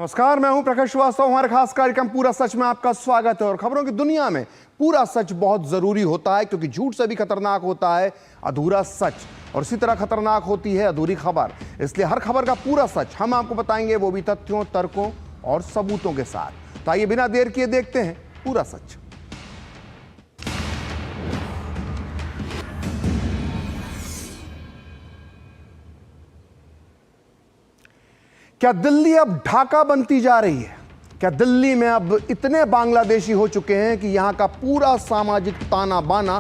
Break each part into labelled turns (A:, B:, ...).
A: नमस्कार, मैं हूं प्रकाश श्रीवास्तव। हमारे खास कार्यक्रम पूरा सच में आपका स्वागत है। और खबरों की दुनिया में पूरा सच बहुत जरूरी होता है, क्योंकि झूठ से भी खतरनाक होता है अधूरा सच, और इसी तरह खतरनाक होती है अधूरी खबर। इसलिए हर खबर का पूरा सच हम आपको बताएंगे, वो भी तथ्यों, तर्कों और सबूतों के साथ। तो आइए बिना देर किए देखते हैं पूरा सच। क्या दिल्ली अब ढाका बनती जा रही है? क्या दिल्ली में अब इतने बांग्लादेशी हो चुके हैं कि यहां का पूरा सामाजिक ताना बाना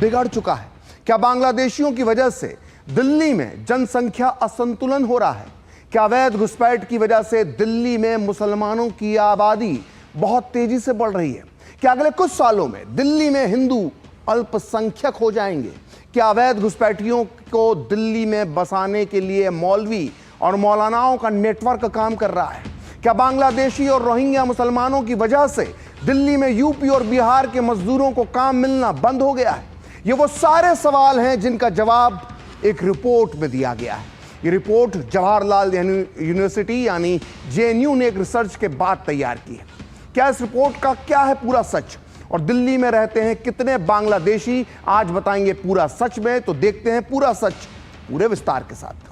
A: बिगड़ चुका है? क्या बांग्लादेशियों की वजह से दिल्ली में जनसंख्या असंतुलन हो रहा है? क्या अवैध घुसपैठ की वजह से दिल्ली में मुसलमानों की आबादी बहुत तेजी से बढ़ रही है? क्या अगले कुछ सालों में दिल्ली में हिंदू अल्पसंख्यक हो जाएंगे? क्या अवैध घुसपैठियों को दिल्ली में बसाने के लिए मौलवी और मौलानाओं का नेटवर्क काम कर रहा है? क्या बांग्लादेशी और रोहिंग्या मुसलमानों की वजह से दिल्ली में यूपी और बिहार के मजदूरों को काम मिलना बंद हो गया है? ये वो सारे सवाल हैं जिनका जवाब एक रिपोर्ट में दिया गया है। ये रिपोर्ट जवाहरलाल यूनिवर्सिटी यानी जेएनयू ने एक रिसर्च के बाद तैयार की है। क्या इस रिपोर्ट का क्या है पूरा सच, और दिल्ली में रहते हैं कितने बांग्लादेशी, आज बताएंगे पूरा सच में। तो देखते हैं पूरा सच पूरे विस्तार के साथ।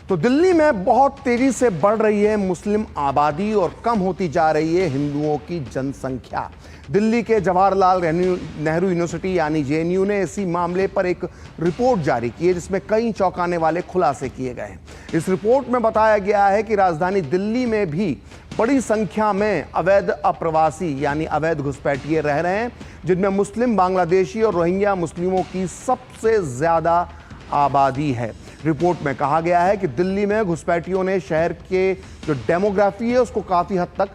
A: तो दिल्ली में बहुत तेजी से बढ़ रही है मुस्लिम आबादी और कम होती जा रही है हिंदुओं की जनसंख्या। दिल्ली के जवाहरलाल नेहरू यूनिवर्सिटी यानी जेएनयू ने इसी मामले पर एक रिपोर्ट जारी की है, जिसमें कई चौंकाने वाले खुलासे किए गए हैं। इस रिपोर्ट में बताया गया है कि राजधानी दिल्ली में भी बड़ी संख्या में अवैध अप्रवासी यानी अवैध घुसपैठिए रह रहे हैं, जिनमें मुस्लिम, बांग्लादेशी और रोहिंग्या मुस्लिमों की सबसे ज्यादा आबादी है। रिपोर्ट में कहा गया है कि दिल्ली में घुसपैठियों ने शहर के जो डेमोग्राफी है उसको काफी हद तक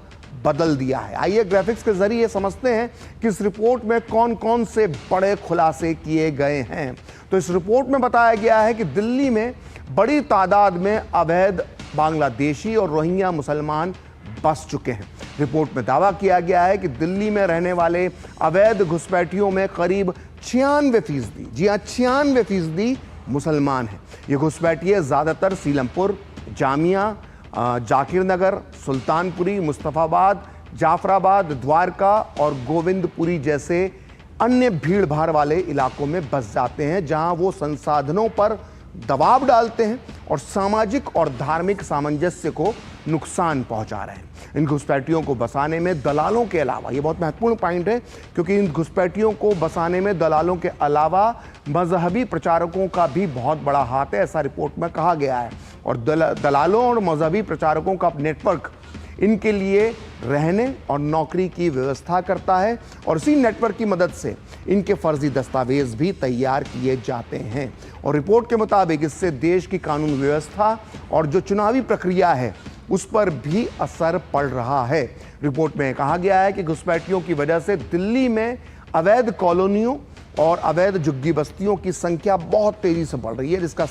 A: बदल दिया है। आइए ग्राफिक्स के जरिए समझते हैं कि इस रिपोर्ट में कौन कौन से बड़े खुलासे किए गए हैं। तो इस रिपोर्ट में बताया गया है कि दिल्ली में बड़ी तादाद में अवैध बांग्लादेशी और रोहिंग्या मुसलमान बस चुके हैं। रिपोर्ट में दावा किया गया है कि दिल्ली में रहने वाले अवैध घुसपैठियों में करीब 96%, जी हाँ 96% मुसलमान हैं। ये घुसपैठिए ज़्यादातर सीलमपुर, जामिया, जाकिर नगर, सुल्तानपुरी, मुस्तफ़ाबाद, जाफराबाद, द्वारका और गोविंदपुरी जैसे अन्य भीड़ भाड़ वाले इलाकों में बस जाते हैं, जहां वो संसाधनों पर दबाव डालते हैं और सामाजिक और धार्मिक सामंजस्य को नुकसान पहुंचा रहे हैं। इन घुसपैठियों को बसाने में दलालों के अलावा, ये बहुत महत्वपूर्ण पॉइंट है, क्योंकि इन घुसपैठियों को बसाने में दलालों के अलावा मजहबी प्रचारकों का भी बहुत बड़ा हाथ है, ऐसा रिपोर्ट में कहा गया है। और दलालों और मजहबी प्रचारकों का नेटवर्क इनके लिए रहने और नौकरी की व्यवस्था करता है, और इसी नेटवर्क की मदद से इनके फर्जी दस्तावेज भी तैयार किए जाते हैं। और रिपोर्ट के मुताबिक इससे देश की कानून व्यवस्था और जो चुनावी प्रक्रिया है उस पर भी असर पड़ रहा है। रिपोर्ट में कहा गया है कि घुसपैठियों की वजह से दिल्ली में अवैध कॉलोनियों और अवैध झुग्गी बस्तियों की संख्या बहुत तेजी से बढ़ रही है, जिसका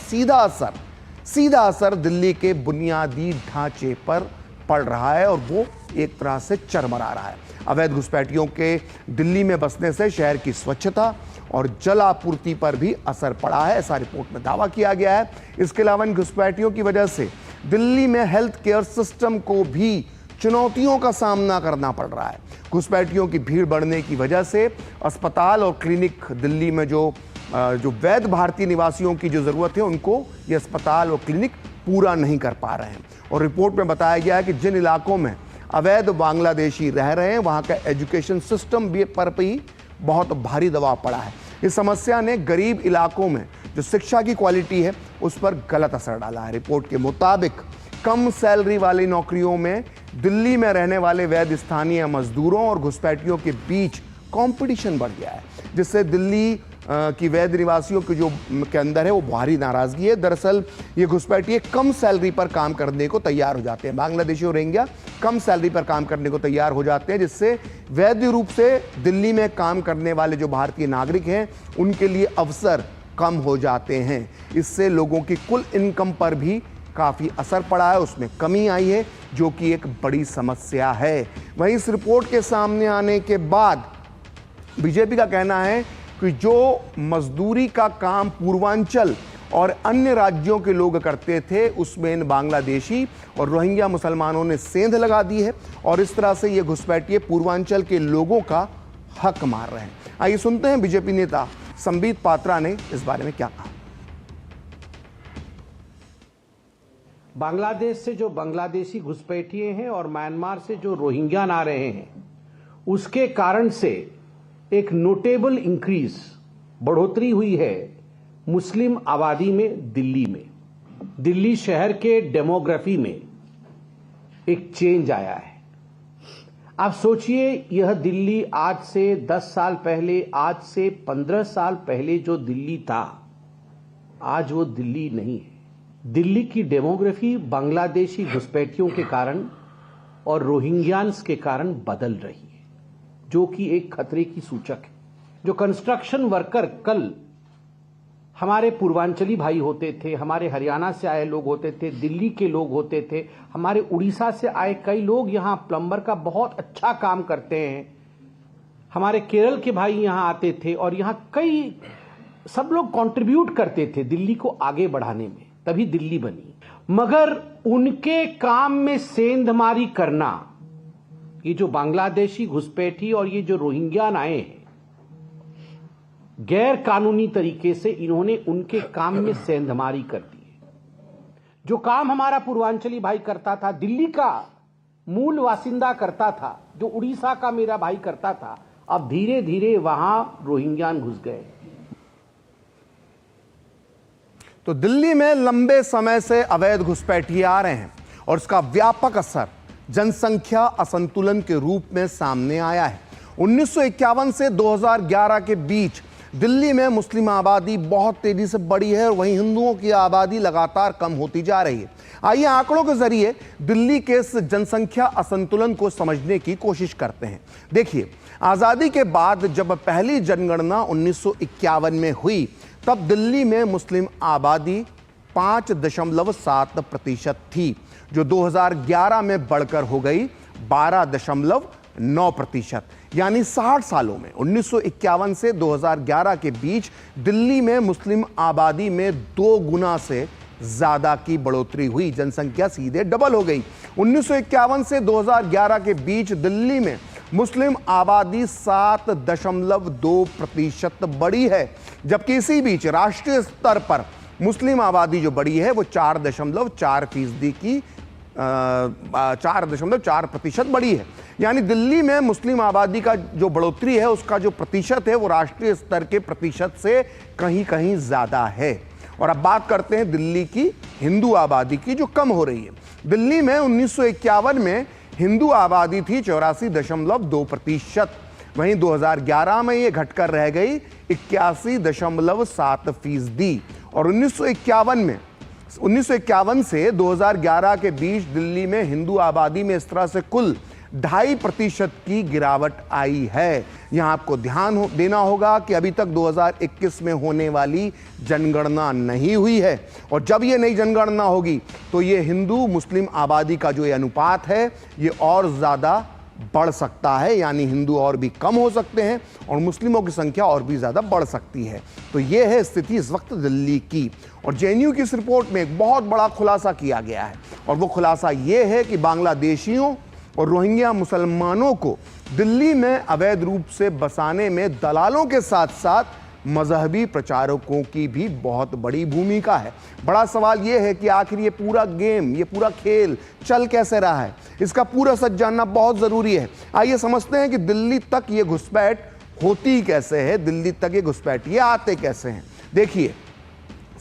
A: सीधा असर दिल्ली के बुनियादी ढांचे पर पड़ रहा है, और वो एक तरह से चरमरा रहा है। अवैध घुसपैठियों के दिल्ली में बसने से शहर की स्वच्छता और जल आपूर्ति पर भी असर पड़ा है, ऐसा रिपोर्ट में दावा किया गया है। इसके अलावा इन घुसपैठियों की वजह से दिल्ली में हेल्थ केयर सिस्टम को भी चुनौतियों का सामना करना पड़ रहा है। घुसपैठियों की भीड़ बढ़ने की वजह से अस्पताल और क्लिनिक दिल्ली में जो वैध भारतीय निवासियों की जो ज़रूरत है, उनको ये अस्पताल और क्लिनिक पूरा नहीं कर पा रहे हैं। और रिपोर्ट में बताया गया है कि जिन इलाकों में अवैध बांग्लादेशी रह रहे हैं, वहाँ का एजुकेशन सिस्टम भी पर भी बहुत भारी दबाव पड़ा है। इस समस्या ने गरीब इलाकों में जो शिक्षा की क्वालिटी है उस पर गलत असर डाला है। रिपोर्ट के मुताबिक कम सैलरी वाली नौकरियों में दिल्ली में रहने वाले वैध स्थानीय मजदूरों और घुसपैठियों के बीच कंपटीशन बढ़ गया है, जिससे दिल्ली की वैध निवासियों की जो के अंदर है वो भारी नाराजगी है। दरअसल ये घुसपैठिए कम सैलरी पर काम करने को तैयार हो जाते हैं। बांग्लादेशी और रोहिंग्या कम सैलरी पर काम करने को तैयार हो जाते हैं, जिससे वैध रूप से दिल्ली में काम करने वाले जो भारतीय नागरिक हैं उनके लिए अवसर कम हो जाते हैं। इससे लोगों की कुल इनकम पर भी काफ़ी असर पड़ा है, उसमें कमी आई है, जो कि एक बड़ी समस्या है। वहीं इस रिपोर्ट के सामने आने के बाद बीजेपी का कहना है कि जो मजदूरी का काम पूर्वांचल और अन्य राज्यों के लोग करते थे, उसमें इन बांग्लादेशी और रोहिंग्या मुसलमानों ने सेंध लगा दी है और इस तरह से ये घुसपैठिए पूर्वांचल के लोगों का हक मार रहे हैं। आइए सुनते हैं बीजेपी नेता संबित पात्रा ने इस बारे में क्या कहा।
B: बांग्लादेश से जो बांग्लादेशी घुसपैठिए हैं और म्यांमार से जो रोहिंग्या आ रहे हैं, उसके कारण से एक नोटेबल इंक्रीज बढ़ोतरी हुई है मुस्लिम आबादी में। दिल्ली शहर के डेमोग्राफी में एक चेंज आया है। आप सोचिए, यह दिल्ली आज से 10 साल पहले, आज से 15 साल पहले जो दिल्ली था, आज वो दिल्ली नहीं है। दिल्ली की डेमोग्राफी बांग्लादेशी घुसपैठियों के कारण और रोहिंग्यान्स के कारण बदल रही है, जो कि एक खतरे की सूचक है। जो कंस्ट्रक्शन वर्कर कल हमारे पूर्वांचली भाई होते थे, हमारे हरियाणा से आए लोग होते थे, दिल्ली के लोग होते थे, हमारे उड़ीसा से आए कई लोग यहाँ प्लम्बर का बहुत अच्छा काम करते हैं, हमारे केरल के भाई यहाँ आते थे और यहाँ कई सब लोग कंट्रीब्यूट करते थे दिल्ली को आगे बढ़ाने में, तभी दिल्ली बनी। मगर उनके काम में सेंधमारी करना, ये जो बांग्लादेशी घुसपैठी और ये जो रोहिंग्या आए हैं, गैर कानूनी तरीके से इन्होंने उनके काम में सेंधमारी कर दी है। जो काम हमारा पूर्वांचली भाई करता था, दिल्ली का मूल वासिंदा करता था, जो उड़ीसा का मेरा भाई करता था, अब धीरे धीरे वहां रोहिंग्यान घुस गए।
A: तो दिल्ली में लंबे समय से अवैध घुसपैठिए आ रहे हैं और इसका व्यापक असर जनसंख्या असंतुलन के रूप में सामने आया है। 1951 से 2011 के बीच दिल्ली में मुस्लिम आबादी बहुत तेजी से बढ़ी है और वहीं हिंदुओं की आबादी लगातार कम होती जा रही है। आइए आंकड़ों के जरिए दिल्ली के इस जनसंख्या असंतुलन को समझने की कोशिश करते हैं। देखिए, आजादी के बाद जब पहली जनगणना 1951 में हुई, तब दिल्ली में मुस्लिम आबादी 5.7% थी, जो 2011 में बढ़कर हो गई 12.9%। यानी 60 सालों में 1951 से 2011 के बीच दिल्ली में मुस्लिम आबादी में 2 गुना से ज्यादा की बढ़ोतरी हुई, जनसंख्या सीधे डबल हो गई। 1951 से 2011 के बीच दिल्ली में मुस्लिम आबादी 7.2% बढ़ी है, जबकि इसी बीच राष्ट्रीय स्तर पर मुस्लिम आबादी जो बढ़ी है वो 4.4% की 4.4% बढ़ी है। यानी दिल्ली में मुस्लिम आबादी का जो बढ़ोतरी है, उसका जो प्रतिशत है वो राष्ट्रीय स्तर के प्रतिशत से कहीं कहीं ज्यादा है। और अब बात करते हैं दिल्ली की हिंदू आबादी की, जो कम हो रही है। दिल्ली में 1951 में हिंदू आबादी थी 84.2%, वहीं 2011 में ये घटकर रह गई 81.7%। और 1951 से 2011 के बीच दिल्ली में हिंदू आबादी में इस तरह से कुल 2.5% की गिरावट आई है। यहां आपको ध्यान देना होगा कि अभी तक 2021 में होने वाली जनगणना नहीं हुई है, और जब ये नई जनगणना होगी तो ये हिंदू मुस्लिम आबादी का जो ये अनुपात है ये और ज़्यादा बढ़ सकता है, यानी हिंदू और भी कम हो सकते हैं और मुस्लिमों की संख्या और भी ज़्यादा बढ़ सकती है। तो ये है स्थिति इस वक्त दिल्ली की। और जेएनयू की इस रिपोर्ट में एक बहुत बड़ा खुलासा किया गया है, और वो खुलासा ये है कि बांग्लादेशियों और रोहिंग्या मुसलमानों को दिल्ली में अवैध रूप से बसाने में दलालों के साथ साथ मजहबी प्रचारकों की भी बहुत बड़ी भूमिका है। बड़ा सवाल यह है कि आखिर ये पूरा गेम, ये पूरा खेल चल कैसे रहा है, इसका पूरा सच जानना बहुत ज़रूरी है। आइए समझते हैं कि दिल्ली तक ये घुसपैठ होती कैसे है, दिल्ली तक ये घुसपैठ ये आते कैसे हैं। देखिए,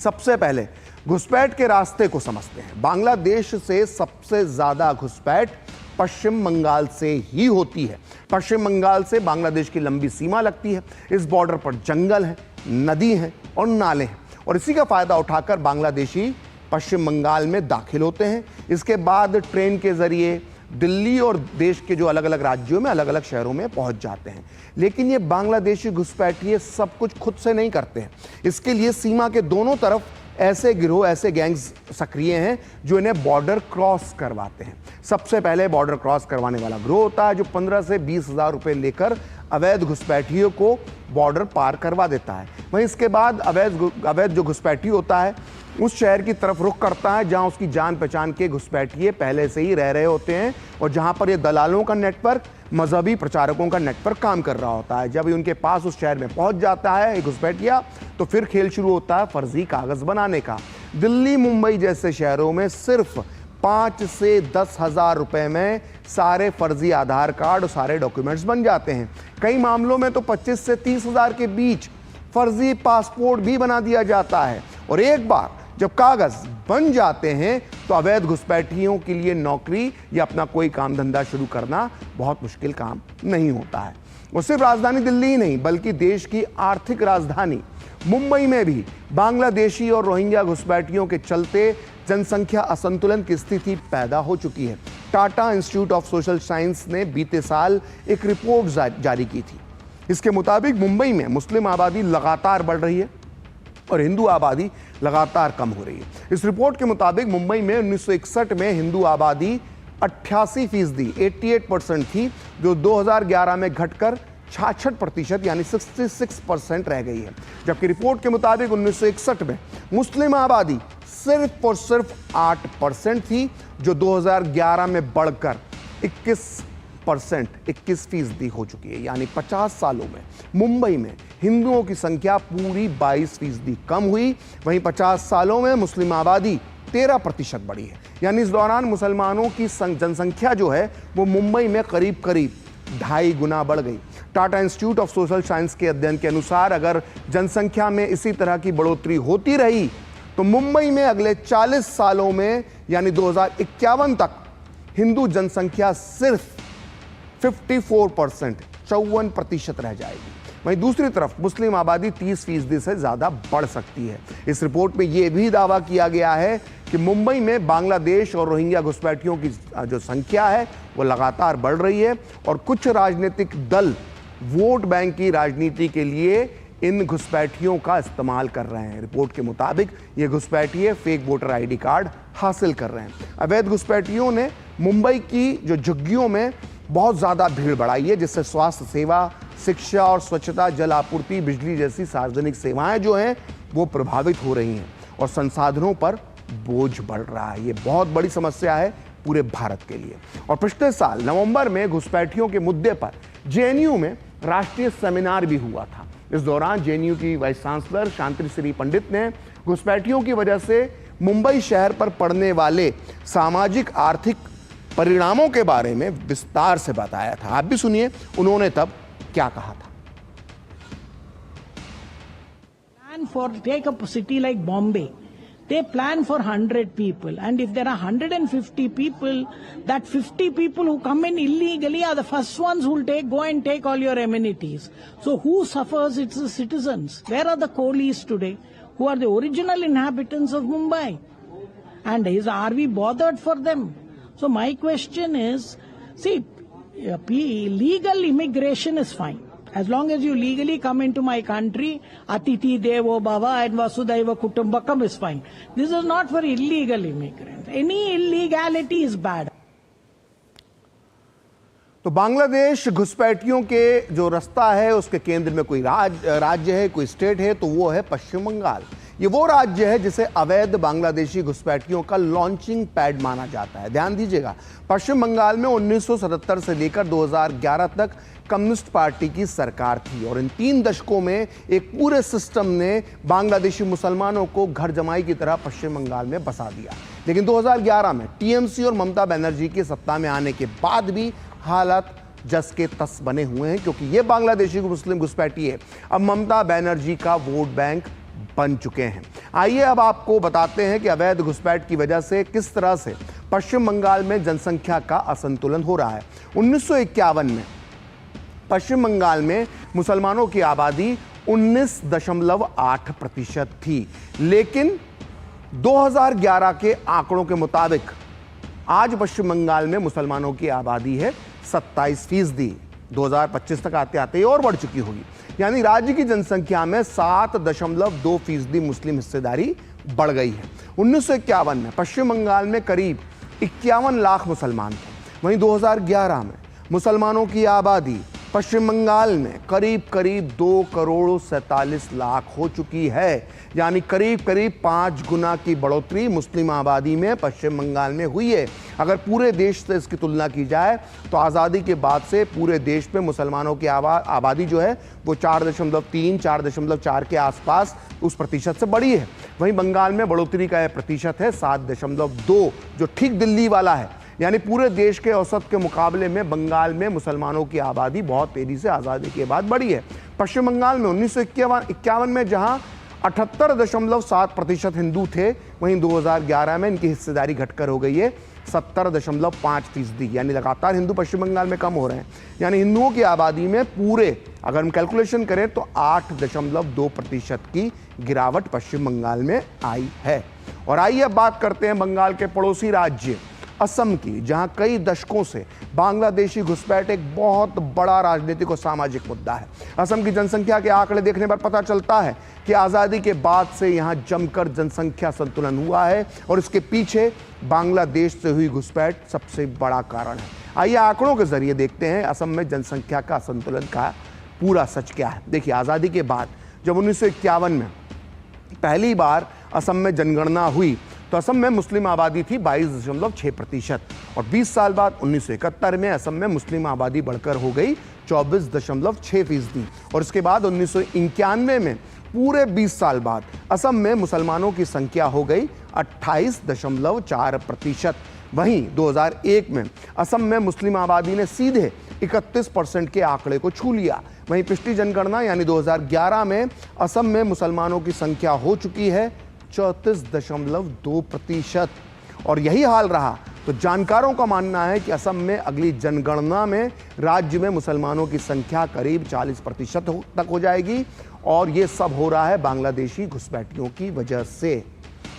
A: सबसे पहले घुसपैठ के रास्ते को समझते हैं। बांग्लादेश से सबसे ज़्यादा घुसपैठ पश्चिम बंगाल से ही होती है। पश्चिम बंगाल से बांग्लादेश की लंबी सीमा लगती है। इस बॉर्डर पर जंगल है, नदी है और नाले हैं, और इसी का फ़ायदा उठाकर बांग्लादेशी पश्चिम बंगाल में दाखिल होते हैं। इसके बाद ट्रेन के ज़रिए दिल्ली और देश के जो अलग अलग राज्यों में, अलग अलग शहरों में पहुंच जाते हैं। लेकिन ये बांग्लादेशी घुसपैठिए सब कुछ खुद से नहीं करते हैं। इसके लिए सीमा के दोनों तरफ ऐसे गिरोह, ऐसे गैंग्स सक्रिय हैं जो इन्हें बॉर्डर क्रॉस करवाते हैं। सबसे पहले बॉर्डर क्रॉस करवाने वाला गिरोह होता है जो 15 से 20 हज़ार रुपये लेकर अवैध घुसपैठियों को बॉर्डर पार करवा देता है। वहीं इसके बाद अवैध जो घुसपैठी होता है उस शहर की तरफ रुख करता है जहां उसकी जान पहचान के घुसपैठिए पहले से ही रह रहे होते हैं और जहां पर ये दलालों का नेटवर्क, मजहबी प्रचारकों का नेटवर्क काम कर रहा होता है। जब उनके पास उस शहर में पहुंच जाता है घुसपैठिया, तो फिर खेल शुरू होता है फर्जी कागज बनाने का। दिल्ली, मुंबई जैसे शहरों में सिर्फ 5 से 10 हज़ार रुपए में सारे फर्जी आधार कार्ड और सारे डॉक्यूमेंट्स बन जाते हैं। कई मामलों में तो 25 से 30 हज़ार के बीच फर्जी पासपोर्ट भी बना दिया जाता है। और एक बार जब कागज बन जाते हैं तो अवैध घुसपैठियों के लिए नौकरी या अपना कोई काम धंधा शुरू करना बहुत मुश्किल काम नहीं होता है। और सिर्फ राजधानी दिल्ली ही नहीं बल्कि देश की आर्थिक राजधानी मुंबई में भी बांग्लादेशी और रोहिंग्या घुसपैठियों के चलते जनसंख्या असंतुलन की स्थिति पैदा हो चुकी है। Tata institute of social science ने बीते साल एक रिपोर्ट जारी की थी। इसके मुताबिक मुंबई में मुस्लिम आबादी लगातार बढ़ रही है और हिंदू आबादी लगातार कम हो रही है। इस रिपोर्ट के मुताबिक मुंबई में 1961 में हिंदू आबादी 88% 88% थी, जो 2011 में घटकर 66% यानी 66% रह गई है। जबकि रिपोर्ट के मुताबिक 1961 में मुस्लिम आबादी सिर्फ और सिर्फ 8% थी, जो 2011 में बढ़कर 21% हो चुकी है। यानी 50 सालों में मुंबई में हिंदुओं की संख्या पूरी 22% कम हुई। वहीं 50 सालों में मुस्लिम आबादी 13% बढ़ी है। यानी इस दौरान मुसलमानों की जनसंख्या जो है वो मुंबई में करीब 2.5 गुना बढ़ गई। Tata institute of social science के अध्ययन के अनुसार अगर जनसंख्या में इसी तरह की बढ़ोतरी होती रही तो मुंबई में अगले 40 सालों में यानी 2051 तक हिंदू जनसंख्या सिर्फ 54% रह जाएगी। वहीं दूसरी तरफ मुस्लिम आबादी 30% से ज्यादा बढ़ सकती है। इस रिपोर्ट में यह भी दावा किया गया है कि मुंबई में बांग्लादेश और रोहिंग्या घुसपैठियों की जो संख्या है वो लगातार बढ़ रही है और कुछ राजनीतिक दल वोट बैंक की राजनीति के लिए इन घुसपैठियों का इस्तेमाल कर रहे हैं। रिपोर्ट के मुताबिक ये घुसपैठिए फेक वोटर आईडी कार्ड हासिल कर रहे हैं। अवैध घुसपैठियों ने मुंबई की जो झुग्गियों में बहुत ज़्यादा भीड़ बढ़ाई है, जिससे स्वास्थ्य सेवा, शिक्षा और स्वच्छता, जल आपूर्ति, बिजली जैसी सार्वजनिक सेवाएं जो हैं वो प्रभावित हो रही हैं और संसाधनों पर बोझ बढ़ रहा है। ये बहुत बड़ी समस्या है पूरे भारत के लिए। और पिछले साल नवंबर में घुसपैठियों के मुद्दे पर जेएनयू में राष्ट्रीय सेमिनार भी हुआ था। इस दौरान जेएनयू की वाइस चांसलर शांतिश्री पंडित ने घुसपैठियों की वजह से मुंबई शहर पर पड़ने वाले सामाजिक आर्थिक परिणामों के बारे में विस्तार से बताया था। आप भी सुनिए उन्होंने तब क्या कहा था।
C: Plan for take a city like Bombay. They plan for 100 people, and if there are 150 people, that 50 people who come in illegally are the first ones who will go and take all your amenities. So who suffers? It's the citizens. Where are the coolies today, who are the original inhabitants of Mumbai? And are we bothered for them? So my question is, see, legal immigration is fine. As long as you legally come into my country, Atiti Devo Bhava and Vasudhaiva Kutumbakam is fine. This is not for illegal immigrants. Any illegality is bad.
A: तो बांग्लादेश घुसपैठियों के जो रास्ता है उसके केंद्र में कोई राज्य है, कोई स्टेट है, तो वो है पश्चिम बंगाल। ये वो राज्य है जिसे अवैध बांग्लादेशी घुसपैठियों का लॉन्चिंग पैड माना जाता है। ध्यान दीजिएगा, पश्चिम बंगाल में 1977 से लेकर 2011 तक कम्युनिस्ट पार्टी की सरकार थी और इन 3 दशकों में एक पूरे सिस्टम ने बांग्लादेशी मुसलमानों को घर जमाई की तरह पश्चिम बंगाल में बसा दिया। लेकिन 2011 में टीएमसी और ममता बनर्जी की सत्ता में आने के बाद भी हालात जस के तस बने हुए हैं, क्योंकि ये बांग्लादेशी मुस्लिम घुसपैठिए अब ममता बनर्जी का वोट बैंक बन चुके हैं। आइए अब आपको बताते हैं कि अवैध घुसपैठ की वजह से किस तरह से पश्चिम बंगाल में जनसंख्या का असंतुलन हो रहा है। 1951 में पश्चिम बंगाल में मुसलमानों की आबादी 19.8% थी, लेकिन 2011 के आंकड़ों के मुताबिक आज पश्चिम बंगाल में मुसलमानों की आबादी है 27%। 2025 तक आते आते और बढ़ चुकी होगी। यानी राज्य की जनसंख्या में 7.2% मुस्लिम हिस्सेदारी बढ़ गई है। 1951 में पश्चिम बंगाल में करीब 51 लाख मुसलमान थे। वहीं 2011 में मुसलमानों की आबादी पश्चिम बंगाल में करीब करीब 2,47,00,000 हो चुकी है, यानी करीब करीब 5 गुना की बढ़ोतरी मुस्लिम आबादी में पश्चिम बंगाल में हुई है। अगर पूरे देश से इसकी तुलना की जाए तो आज़ादी के बाद से पूरे देश में मुसलमानों की आबादी जो है वो 4.3 4.4 के आसपास उस प्रतिशत से बढ़ी है। वहीं बंगाल में बढ़ोतरी का यह प्रतिशत है 7.2, जो ठीक दिल्ली वाला है। यानी पूरे देश के औसत के मुकाबले में बंगाल में मुसलमानों की आबादी बहुत तेजी से आज़ादी के बाद बढ़ी है। पश्चिम बंगाल में 1951 में जहां 78.7% हिंदू थे, वहीं 2011 में इनकी हिस्सेदारी घटकर हो गई है 70.5%, यानी लगातार हिंदू पश्चिम बंगाल में कम हो रहे हैं। यानी हिंदुओं की आबादी में पूरे अगर हम कैलकुलेशन करें तो 8.2% की गिरावट पश्चिम बंगाल में आई है। और आइए अब बात करते हैं बंगाल के पड़ोसी राज्य असम की, जहां कई दशकों से बांग्लादेशी घुसपैठ एक बहुत बड़ा राजनीतिक और सामाजिक मुद्दा है। असम की जनसंख्या के आंकड़े देखने पर पता चलता है कि आज़ादी के बाद से यहां जमकर जनसंख्या संतुलन हुआ है और इसके पीछे बांग्लादेश से हुई घुसपैठ सबसे बड़ा कारण है। आइए आंकड़ों के जरिए देखते हैं असम में जनसंख्या का संतुलन का पूरा सच क्या है। देखिए, आज़ादी के बाद जब 1951 में पहली बार असम में जनगणना हुई तो असम में मुस्लिम आबादी थी 22.6% और 20 साल बाद 1971 में असम में मुस्लिम आबादी बढ़कर हो गई 24.6% और इसके बाद 1991 में पूरे 20 साल बाद असम में मुसलमानों की संख्या हो गई 28.4%। वहीं 2001 में असम में मुस्लिम आबादी ने सीधे 31% के आंकड़े को छू लिया। वहीं पिछली जनगणना यानी 2011 में असम में मुसलमानों की संख्या हो चुकी है 34.2% और यही हाल रहा तो जानकारों का मानना है कि असम में अगली जनगणना में राज्य में मुसलमानों की संख्या करीब 40% तक हो जाएगी और ये सब हो रहा है बांग्लादेशी घुसपैठियों की वजह से।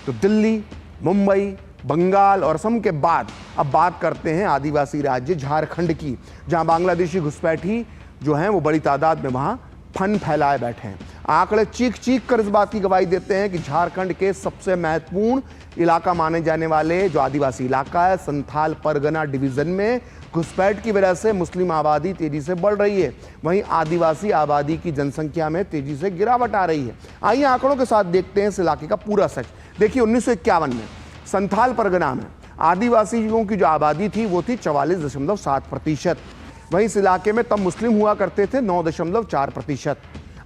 A: तो दिल्ली, मुंबई, बंगाल और असम के बाद अब बात करते हैं आदिवासी राज्य झारखंड की, जहां बांग्लादेशी घुसपैठी जो हैं वो बड़ी तादाद में वहां फन फैलाए बैठे हैं। आंकड़े चीख चीख कर इस बात की गवाही देते हैं कि झारखंड के सबसे महत्वपूर्ण इलाका माने जाने वाले जो आदिवासी इलाका है संथाल परगना डिवीजन में घुसपैठ की वजह से मुस्लिम आबादी तेजी से बढ़ रही है, वहीं आदिवासी आबादी की जनसंख्या में तेजी से गिरावट आ रही है। आइए आंकड़ों के साथ देखते हैं इस इलाके का पूरा सच। देखिए, 1951 में संथाल परगना में आदिवासियों की जो आबादी थी वो थी 44.7%। वहीं इस इलाके में तब मुस्लिम हुआ करते थे 9.4%।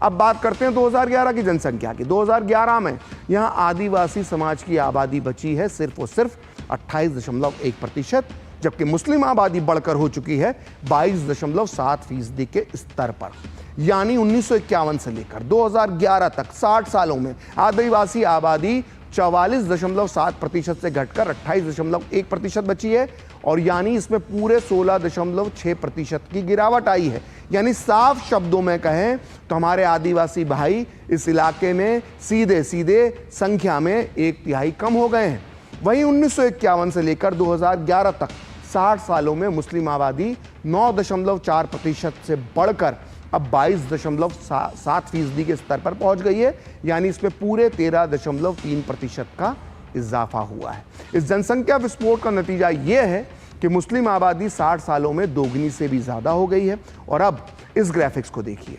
A: अब बात करते हैं 2011 की जनसंख्या की। 2011 में यहां आदिवासी समाज की आबादी बची है सिर्फ और सिर्फ 28.1%, जबकि मुस्लिम आबादी बढ़कर हो चुकी है 22.7% के स्तर पर। यानी 1951 से लेकर 2011 तक 60 सालों में आदिवासी आबादी 44.7% से घटकर 28.1% बची है और यानी इसमें पूरे 16.6% की गिरावट आई है। यानी साफ शब्दों में कहें तो हमारे आदिवासी भाई इस इलाके में सीधे सीधे संख्या में 1/3 कम हो गए हैं। वहीं 1951 से लेकर 2011 तक 60 सालों में मुस्लिम आबादी 9.4% से बढ़कर अब 22.7% के स्तर पर पहुंच गई है। यानी इसमें पूरे 13.3% का इजाफा हुआ है। इस जनसंख्या विस्फोट का नतीजा यह है कि मुस्लिम आबादी 60 सालों में दोगुनी से भी ज़्यादा हो गई है। और अब इस ग्राफिक्स को देखिए,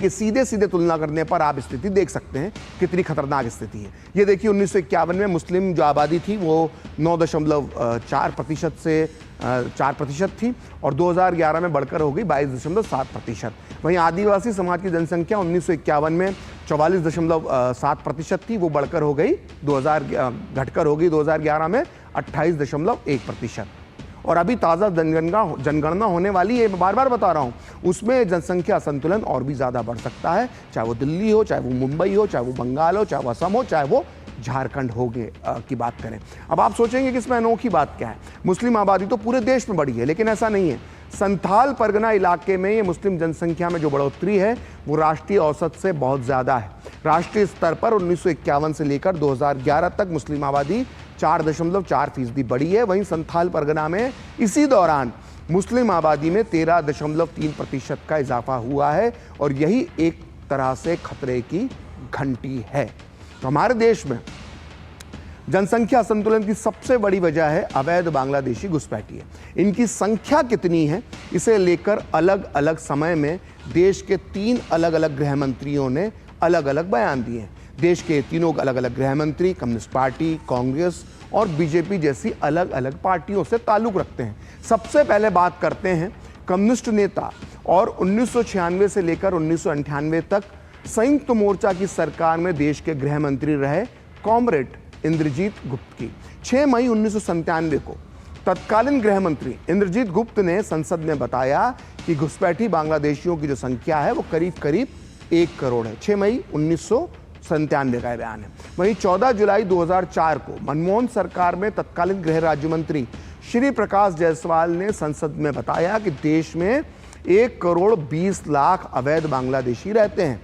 A: सीधे सीधे तुलना करने पर आप स्थिति देख सकते हैं कितनी खतरनाक स्थिति है। ये देखिए, 1951 में मुस्लिम जो आबादी थी वो 9.4% से 4% थी और 2011 में बढ़कर हो गई 22.7%। वहीं आदिवासी समाज की जनसंख्या 1951 में 44.7% थी, वो बढ़कर हो गई घटकर हो गई 2011 में 28.1%। और अभी ताज़ा जनगणना होने वाली है, मैं बार बार बता रहा हूँ, उसमें जनसंख्या संतुलन और भी ज़्यादा बढ़ सकता है, चाहे वो दिल्ली हो, चाहे वो मुंबई हो, चाहे वो बंगाल हो, चाहे वो असम हो, चाहे वो झारखंड हो की बात करें। अब आप सोचेंगे कि इसमें अनोखी बात क्या है, मुस्लिम आबादी तो पूरे देश में बढ़ी है, लेकिन ऐसा नहीं है। संथाल परगना इलाके में ये मुस्लिम जनसंख्या में जो बढ़ोतरी है वो राष्ट्रीय औसत से बहुत ज़्यादा है। राष्ट्रीय स्तर पर 1951 से लेकर 2011 तक मुस्लिम आबादी 4.4% बढ़ी है। वहीं संथाल परगना में इसी दौरान मुस्लिम आबादी में 13.3% का इजाफा हुआ है और यही एक तरह से खतरे की घंटी है। तो हमारे देश में जनसंख्या संतुलन की सबसे बड़ी वजह है अवैध बांग्लादेशी घुसपैठिए। इनकी संख्या कितनी है, इसे लेकर अलग अलग समय में देश के 3 अलग अलग गृह मंत्रियों ने अलग अलग बयान दिए हैं। देश के तीनों अलग अलग गृह मंत्री कम्युनिस्ट पार्टी, कांग्रेस और बीजेपी जैसी अलग अलग पार्टियों से ताल्लुक रखते हैं। सबसे पहले बात करते हैं कम्युनिस्ट नेता और 1996 से लेकर 1998 तक संयुक्त मोर्चा की सरकार में देश के गृह मंत्री रहे कॉमरेड इंद्रजीत गुप्त की। 6 मई 1997 को तत्कालीन गृह मंत्री इंद्रजीत गुप्त ने संसद में बताया कि घुसपैठी बांग्लादेशियों की जो संख्या है वो करीब करीब 1 करोड़ है। 6 मई 1997 का बयान है। वहीं 14 जुलाई 2004 को मनमोहन सरकार में तत्कालीन गृह राज्य मंत्री श्री प्रकाश जायसवाल ने संसद में बताया कि देश में 1 करोड़ 20 लाख अवैध बांग्लादेशी रहते हैं।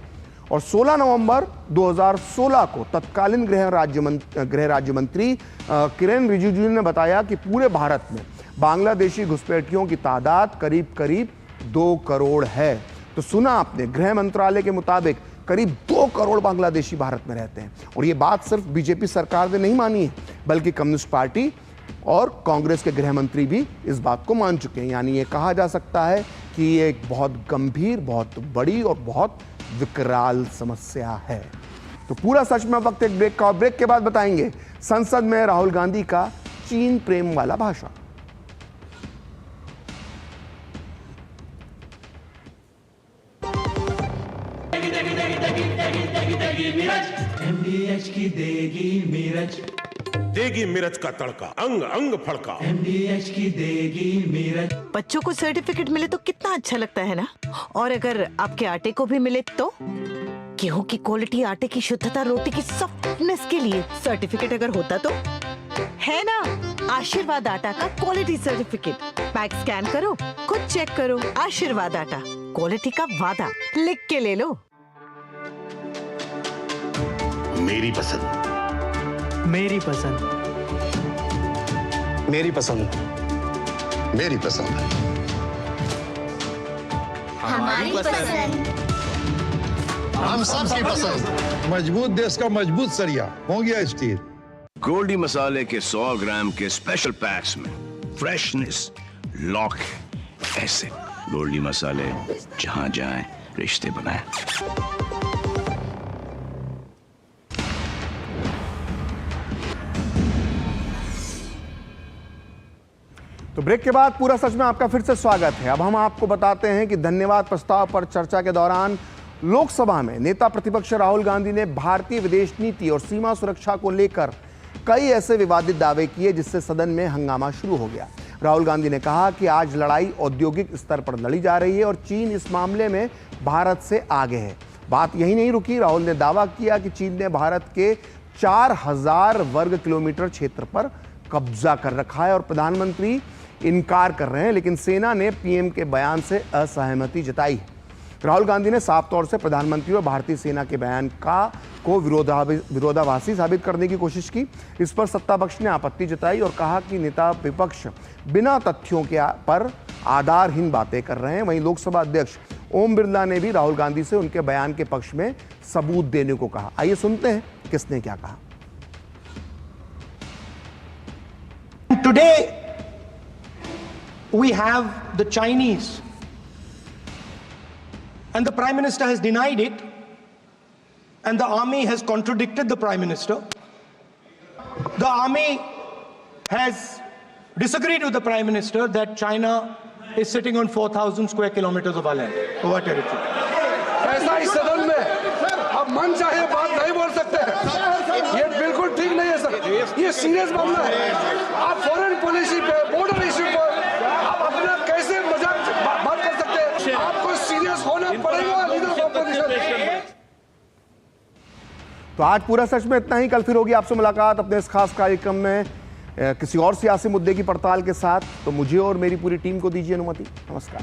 A: और 16 नवंबर 2016 को तत्कालीन गृह राज्य मंत्री किरेन रिजिजू ने बताया कि पूरे भारत में बांग्लादेशी घुसपैठियों की तादाद करीब करीब 2 करोड़ है। तो सुना आपने, गृह मंत्रालय के मुताबिक करीब 2 करोड़ बांग्लादेशी भारत में रहते हैं। और ये बात सिर्फ बीजेपी सरकार ने नहीं मानी है, बल्कि कम्युनिस्ट पार्टी और कांग्रेस के गृह मंत्री भी इस बात को मान चुके हैं। यानी ये कहा जा सकता है कि ये एक बहुत गंभीर, बहुत बड़ी और बहुत विकराल समस्या है। तो पूरा सच में वक्त एक ब्रेक का, और ब्रेक के बाद बताएंगे संसद में राहुल गांधी का चीन प्रेम वाला भाषण।
D: MDH की देगी मिर्च,
E: देगी मिर्च का तड़का, अंग अंग फड़का।
D: MDH की देगी मिर्च।
F: बच्चों को सर्टिफिकेट मिले तो कितना अच्छा लगता है ना। और अगर आपके आटे को भी मिले तो, गेहूं की क्वालिटी, आटे की शुद्धता, रोटी की सॉफ्टनेस के लिए सर्टिफिकेट अगर होता तो, है ना। आशीर्वाद आटा का क्वालिटी सर्टिफिकेट, पैक स्कैन करो, खुद चेक करो। आशीर्वाद आटा, क्वालिटी का वादा, लिख के ले लो।
E: मेरी पसंद,
D: मेरी पसंद,
G: मेरी पसंद, मेरी पसंद,
H: हमारी पसंद,
G: हम सबकी पसंद।
I: मजबूत देश का मजबूत सरिया हो गया स्टील।
J: गोल्डी मसाले के 100 ग्राम के स्पेशल पैक्स में फ्रेशनेस लॉक है। ऐसे गोल्डी मसाले जहां जाएं रिश्ते बनाएं।
A: तो ब्रेक के बाद पूरा सच में आपका फिर से स्वागत है। अब हम आपको बताते हैं कि धन्यवाद प्रस्ताव पर चर्चा के दौरान लोकसभा में नेता प्रतिपक्ष राहुल गांधी ने भारतीय विदेश नीति और सीमा सुरक्षा को लेकर कई ऐसे विवादित दावे किए जिससे सदन में हंगामा शुरू हो गया। राहुल गांधी ने कहा कि आज लड़ाई औद्योगिक स्तर पर लड़ी जा रही है और चीन इस मामले में भारत से आगे है। बात यही नहीं रुकी। राहुल ने दावा किया कि चीन ने भारत के 4000 वर्ग किलोमीटर क्षेत्र पर कब्जा कर रखा है और प्रधानमंत्री इनकार कर रहे हैं, लेकिन सेना ने पीएम के बयान से असहमति जताई। राहुल गांधी ने साफ तौर से प्रधानमंत्री और भारतीय सेना के बयान को विरोधाभासी साबित करने की कोशिश की। इस पर सत्ता पक्ष ने आपत्ति जताई और कहा कि नेता विपक्ष बिना तथ्यों के पर आधारहीन बातें कर रहे हैं। वहीं लोकसभा अध्यक्ष ओम बिरला ने भी राहुल गांधी से उनके बयान के पक्ष में सबूत देने को कहा। आइए सुनते हैं किसने क्या कहा।
K: Today we have the Chinese, and the Prime Minister has denied it, and the army has contradicted the Prime Minister. The army has disagreed with the Prime Minister that China is sitting on 4,000 square kilometers of our land, of our territory.
L: ऐसा इस सदन में अब मन चाहे बात नहीं बोल सकते हैं। ये बिल्कुल ठीक नहीं है सर। ये सीरियस मामला है। आप फॉरेन पॉलिसी पे, बॉर्डर इश्यू पर आप अपना कैसे मजाक बात कर सकते हैं? आपको सीरियस होना पड़ेगा लीडर ऑफ ऑपोजिशन।
A: तो आज पूरा सच में इतना ही। कल फिर होगी आपसे मुलाकात अपने इस खास कार्यक्रम में किसी और सियासी मुद्दे की पड़ताल के साथ। तो मुझे और मेरी पूरी टीम को दीजिए अनुमति। नमस्कार।